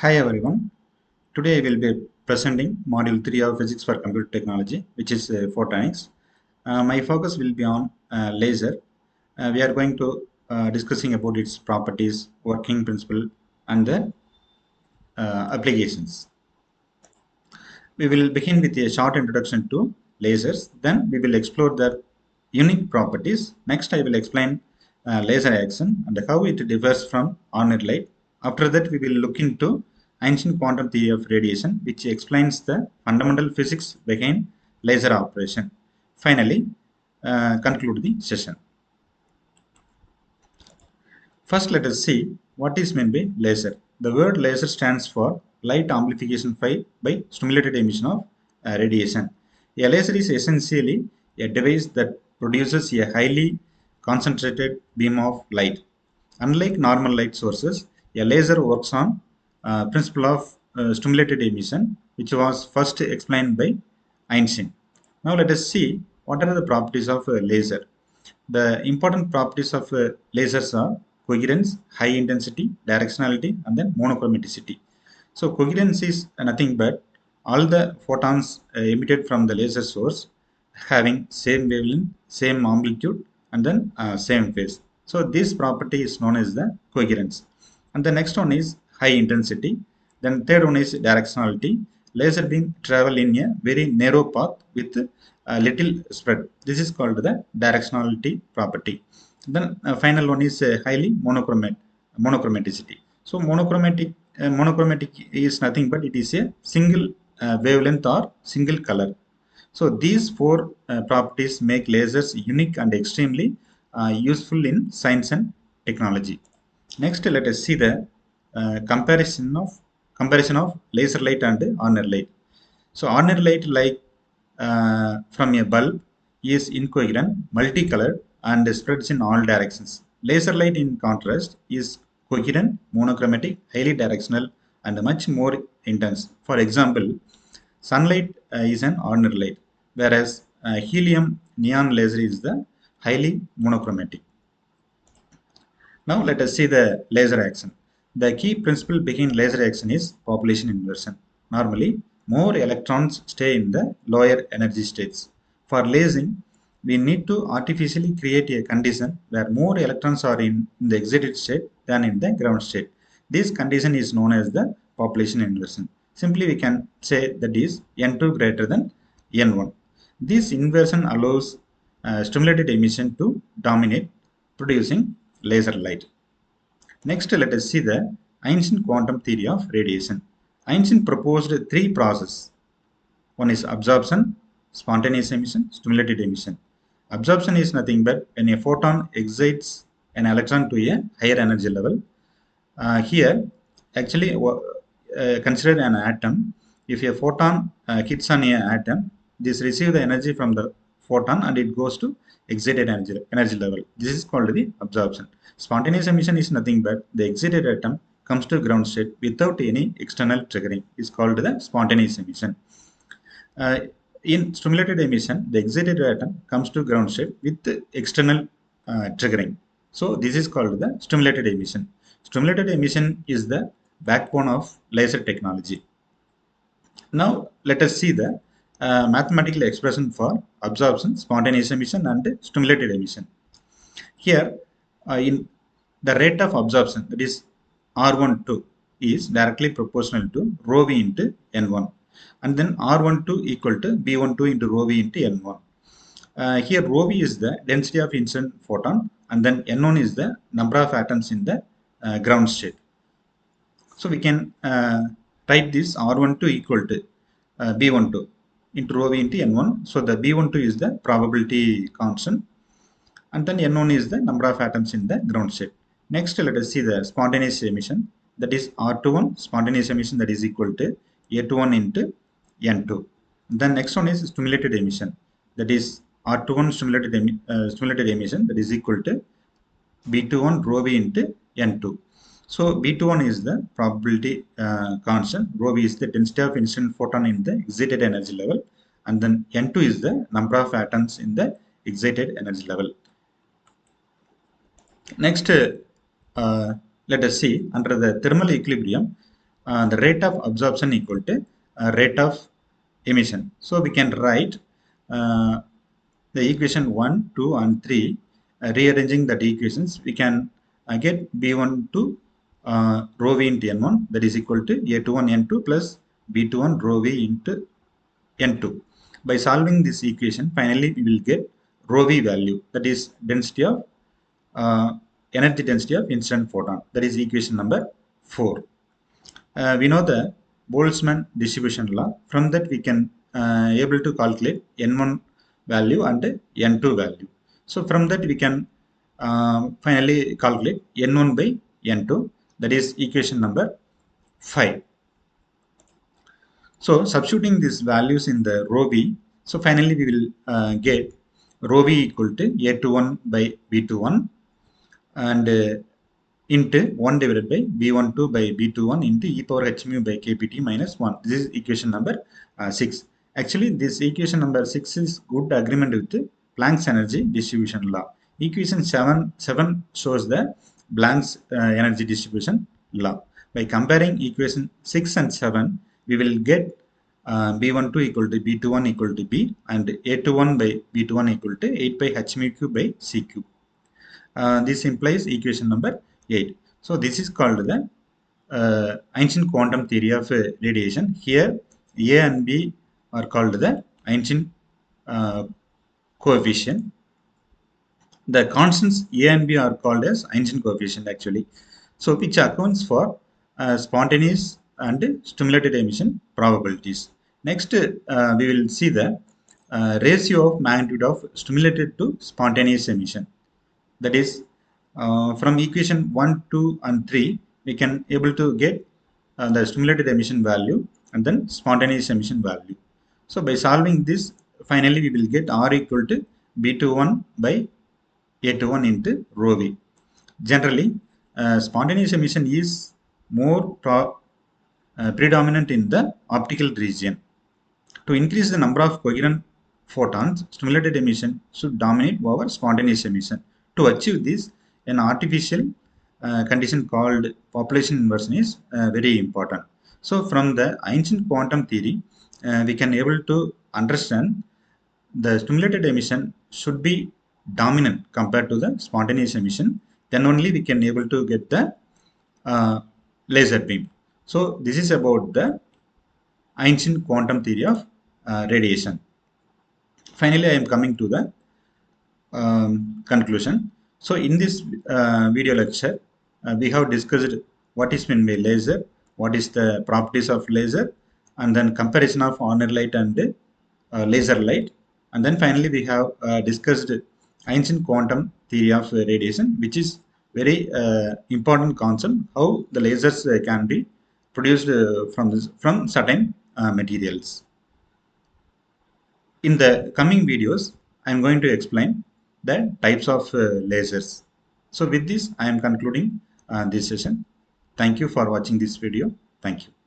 Hi everyone. Today I will be presenting Module 3 of Physics for Computer Technology, which is Photonics. My focus will be on laser. We are going to discussing about its properties, working principle, and the applications. We will begin with a short introduction to lasers. Then we will explore their unique properties. Next, I will explain laser action and how it differs from ordinary light. After that, we will look into ancient quantum theory of radiation, which explains the fundamental physics behind laser operation. Finally, conclude the session. First, let us see what is meant by laser. The word laser stands for light amplification by stimulated emission of radiation. A laser is essentially a device that produces a highly concentrated beam of light. Unlike normal light sources, a laser works on principle of stimulated emission, which was first explained by Einstein. Now let us see what are the properties of a laser. The important properties of lasers are coherence, high intensity, directionality, and then monochromaticity. So coherence is nothing but all the photons emitted from the laser source having same wavelength, same amplitude, and then same phase. So this property is known as the coherence. And the next one is high intensity. Then third one is directionality. Laser beam travel in a very narrow path with little spread. This is called the directionality property. Then final one is highly monochromaticity. So monochromatic is nothing but it is a single wavelength or single color. So these four properties make lasers unique and extremely useful in science and technology. Next, let us see the comparison of laser light and ordinary light. So ordinary light, like from a bulb, is incoherent, multicolored, and spreads in all directions. Laser light, in contrast, is coherent, monochromatic, highly directional, and much more intense. For example, sunlight is an ordinary light, whereas helium neon laser is the highly monochromatic. Now let us see the laser action. The key principle behind laser action is population inversion. Normally, more electrons stay in the lower energy states. For lasing, we need to artificially create a condition where more electrons are in the excited state than in the ground state. This condition is known as the population inversion. Simply, we can say that is N2 greater than N1. This inversion allows stimulated emission to dominate, producing laser light. Next, let us see the Einstein quantum theory of radiation. Einstein proposed three processes. One is absorption, spontaneous emission, stimulated emission. Absorption is nothing but when a photon excites an electron to a higher energy level. Here, actually, consider an atom. If a photon hits on an atom, this receives the energy from the photon and it goes to excited energy level. This is called the absorption. Spontaneous emission is nothing but the excited atom comes to ground state without any external triggering. It's called the spontaneous emission. In stimulated emission, the excited atom comes to ground state with external triggering. So this is called the stimulated emission. Stimulated emission is the backbone of laser technology. Now let us see the mathematical expression for absorption, spontaneous emission, and stimulated emission. Here, in the rate of absorption, that is R12, is directly proportional to rho v into N1, and then R12 equal to B12 into rho v into N1. Here rho v is the density of incident photon, and then N1 is the number of atoms in the ground state. So we can write this R12 equal to B12 into rho v into N1. So the B12 is the probability constant, and then N1 is the number of atoms in the ground state. Next, let us see the spontaneous emission, that is R21 spontaneous emission, that is equal to A21 into N2. Then next one is stimulated emission, that is R21 stimulated emission, that is equal to B21 rho v into N2. So B21 is the probability constant, rho v is the density of incident photon in the excited energy level, and then N2 is the number of atoms in the excited energy level. Next, let us see under the thermal equilibrium, the rate of absorption equal to rate of emission. So we can write uh, the equation 1, 2 and 3, rearranging the equations, we can get B1 to rho V into N1, that is equal to A21 N2 plus B21 rho V into N2. By solving this equation, finally we will get rho V value, that is density of uh, energy density of incident photon, that is equation number 4. We know the Boltzmann distribution law. From that we can able to calculate N1 value and N2 value. So from that we can finally calculate N1 by N2, that is equation number 5. So substituting these values in the rho v, so finally we will get rho v equal to A21 by B21 and into 1 divided by B12 by B21 into e power h mu by kpt minus 1. This is equation number 6. Actually, this equation number 6 is good agreement with Planck's energy distribution law. Equation 7 shows the Planck's energy distribution law. By comparing equation 6 and 7, we will get B12 equal to B21 equal to B and A21 by B21 equal to 8 by h mu cube by c cube. This implies equation number 8. So this is called the Einstein quantum theory of radiation. Here A and B are called the Einstein coefficient. The constants A and B are called as Einstein coefficient actually. So which accounts for spontaneous and stimulated emission probabilities. Next we will see the ratio of magnitude of stimulated to spontaneous emission. That is from equation 1, 2 and 3 we can able to get the stimulated emission value and then spontaneous emission value. So by solving this, finally we will get R equal to B21 by A21 into rho V. Generally spontaneous emission is more predominant in the optical region. To increase the number of coherent photons, stimulated emission should dominate over spontaneous emission. To achieve this, an artificial condition called population inversion is very important. So from the Einstein quantum theory, we can able to understand the stimulated emission should be dominant compared to the spontaneous emission. Then only we can able to get the laser beam. So this is about the Einstein quantum theory of radiation. Finally, I am coming to the conclusion. So in this video lecture, we have discussed what is meant by laser, what is the properties of laser, and then comparison of Horner light and laser light. And then finally, we have discussed Einstein quantum theory of radiation, which is very important concept, how the lasers can be produced from certain materials. In the coming videos, I am going to explain the types of lasers. So with this, I am concluding this session. Thank you for watching this video. Thank you.